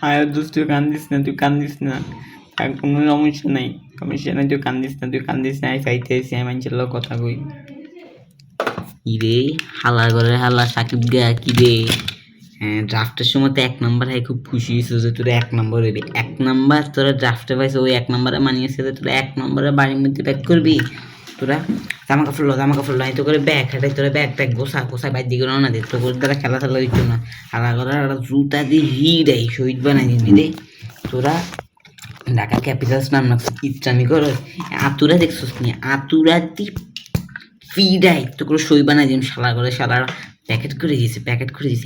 আয়ার দোস্ত তুই কান্দিস না, তুই কান্দিস না, আর কোনো সমস্যা নাই, তুই কান্দিস না, তুই কান্দিস না, আমি পাইতে আছি, আমি মানুষের লোক কথা কই। ইরে হালা করে হালা সাকিব গা কি রে, হ্যাঁ ড্রাফটের সময় তো 1 নম্বর হয়, খুব খুশি হয়েছে যে তোরা 1 নম্বর হইবে, 1 নম্বর তোরা ড্রাফটে পাইছে, ওই 1 নম্বরে মানিয়েছে যে তোরা 1 নম্বরে বাড়ির মধ্যে ব্যাক করবি। তোরা জামা কাপড় লাই তো করে ব্যাগ হাঁটাই, তোরা ব্যাগ ট্যাগ গোসা বাইর দিকে রওনা দে, তো করে তারা খেলা দিত না, হালা করে জুতা দিয়ে হিড়াই শহীদ বানাই দিবি রে। তোরা ঢাকা ক্যাপিটালস নাম না ইচ্ছামি করো, আতুরা দেখছিস নি, আতুরা দি ফিডাই তো করে সই বানাই দিম, শালা করে শালারা প্যাকেট করে দিয়েছে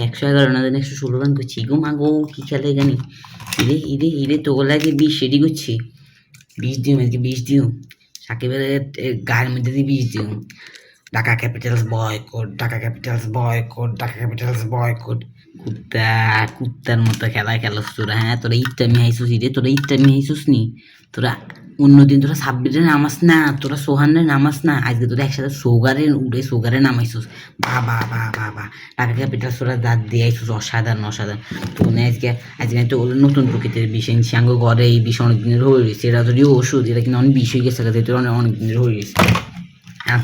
111 না 116 রান করছি, গো মা গো কি খেলে জানি। ইরে তোর লাগে 20 রেডি করছি, 20 দিও আজকে, 20 দিও সাকিবের গায়ের মধ্যে দিয়ে 20 দিও। ঢাকা ক্যাপিটালস বয়কট কুত্তার মতো খেলা খেলস তোরা। হ্যাঁ তোরা ইট্টামি হাইছিস রে, তোরা ইট্টামি হাইছিস নি, তোরা অন্যদিন তোরা সাব্বিরে নামাস না, তোরা সোহানের নামাস না, আজকে তোরা একসাথে সোগারে নামাইছিস, বা ঢাকা ক্যাপিটালস তোরা দাঁত দিয়ে আইছিস, অসাধারণ তো আজকে তো নতুন প্রকৃতির বিষয় সাঙ্গ ঘরে এই বিষয় অনেক দিনের হয়ে রয়েছে, এটা যদি ওষুধ, এটা কিন্তু অনেক বিষয় গেছে, তোরা অনেক দিনের হয়ে রয়েছে।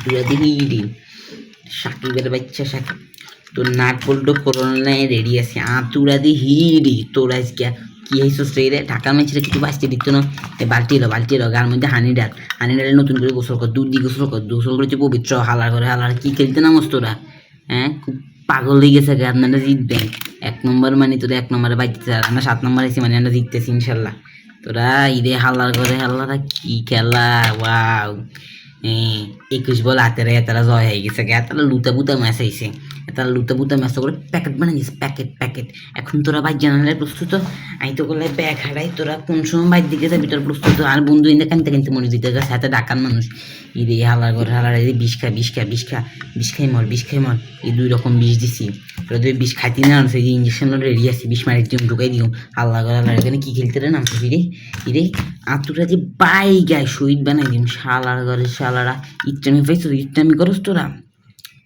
তুই দেখি সাকিবের বাচ্চা সাকিব তোর নাট বল্টো করোনায় রেডি আছে, আতুরা দি হিড়ি তোর আজকে কি হয়েছিস রে, ঢাকা ম্যাচটা কিছু বাঁচতে দিত না, বালতি এলো গার মধ্যে হানি ডালে নতুন করে গোসল কর, দুধ দিয়ে গোসল করেছে পবিত্র, হালার কি খেলতে নামস তোরা। হ্যাঁ খুব পাগল হয়ে গেছে, আপনারা জিতবেন 1 নম্বর, মানে তোরা 1 নম্বরে বাজতে, আমরা 7 নম্বর আছি, মানে আমরা জিততেছি ইনশাল্লাহ। তোরা ঈদে হাল্লার করে হাল্লারা কি খেলা, ওয়াও 21 বল হাতের তারা জয় হয়ে গেছে, তারা লুতা ম্যাচ করে প্যাকেট বানিয়ে দিয়েছে, প্যাকেট। এখন তোরা বাইর জানালে প্রস্তুত, আমি তো করলে ব্যাগ হারাই, তোরা কোন সময় বাইর দিকে যাবি তোর প্রস্তুত, আর বন্ধু ইন্দে কানতে মনে দিতে গেছে হাতে ডাকার মানুষ, ইরে হালার করে হালার বিষ খাই মর এই 2 রকম বিষ দিছি, তোরা তুই বিষ খাইতে না সেই যে ইঞ্জেকশন রেডি আছি, বিষ মারি দিম ঢুকাই দিও, হাল্লা করে হালার এখানে কি খেলতে রে নামছে ইরে আতুরা যে বাই গায় শহীদ বানাই দিম, শালার ঘরে শালারা ইচ্ছামি পাইছো, ইচ্ছামি করস তোরা,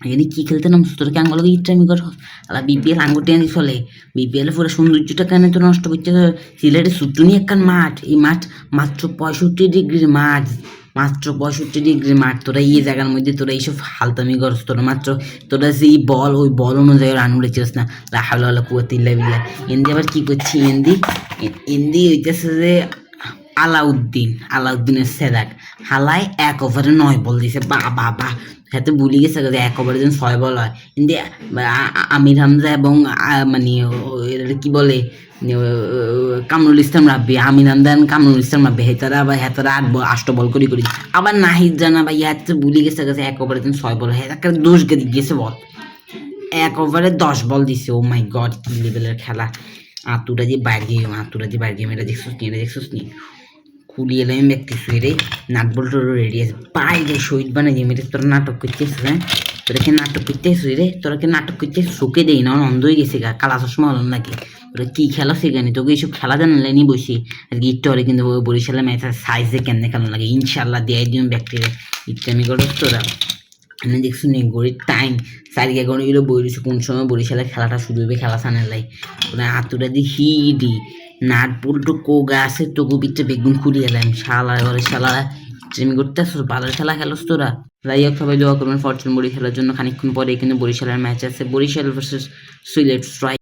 এখানে কি খেলতে নামছো তোরা, কেন বলো ইচ্ছামি করস, আলা বিপিএল আঙ্গুটি আনি চলে, বিপিএল পুরো সৌন্দর্যটা কেন তো নষ্ট করছে, সিলেটের সুটুনি একখান মাঠ, এই মাঠ মাত্র 65 ডিগ্রির মাঠ, তোরা এই জায়গার মধ্যে তোরা এইসব হালতামি করস, তোরা মাত্র তোরা সেই বল ওই বল অনুযায়ী রান উড়েছিস না, রাহাল কুয়াতিল্লা বিল্লা। এন্দি আবার কি করছি, এন্দি হইতেছে যে আলাউদ্দিনের সেদাক হালায় 1 ওভারে 9 বল দিছে, বা হাতে ভুলে গেছে যে 1 ওভারে যেন 6 বল হয়, কিন্তু আমির হামজা এবং মানে কি বলে কামরুল ইসলাম রাব্বি, আমির হামজা কামরুল ইসলাম রাব্বি হেতারা 8 বল করি, আবার নাহিদ জানা ভাই হাতে ভুলে গেছে 1 ওভারে যেন 6 বল হয়, একটা দোষ গেছে বল, 1 ওভারে 10 বল দিছে, ও মাই গড কি লেভেলের খেলা। আতুরা যে বাইর গেম এটা দেখছিস নি খুলি এলাম দেখতেছি রে, নাট বল্ট রেডি আছে বাইরে শহীদ বানাই দিয়ে মেরে, তোরা নাটক করতেছিস, হ্যাঁ তোরা কি নাটক করতেছিস রে, চোখে দেই না অন্ধ হয়ে গেছে গা, কালা চশমা হলাম নাকি, তোরা কি খেলা শেখানি, তোকে এইসব খেলা জানালে নি বসি, আজকে ইট্টা হলে কিন্তু বরিশালের ম্যাচ সাইজে কেমনে খেলা লাগে, ইনশাল্লাহ দিয়ে দিন ব্যাকটেরিয়া ইচ্ছামি করো তোরা। আমি দেখছি নি গড়ির টাইম সারিয়া গড়ি গেলে বইরেছে, কোন সময় বরিশালের খেলাটা শুরু হবে, খেলা সানের লাই ওরা আতুরা দি হিডি নাট বল্টু কোগা আছে, তোকে বিচ্ছে বেগুন খুলি এলাম, শালা ঘরে শালারা ট্রেনিং করতে আসছো, ভালোর খেলা খেলোস তোরা। যাই হোক সবাই দোয়া করবেন ফরচুন বড়ি খেলার জন্য, খানিকক্ষণ পরে কিন্তু বরিশালের ম্যাচ আছে, বরিশাল ভার্সেস সিলেট স্ট্রাইক।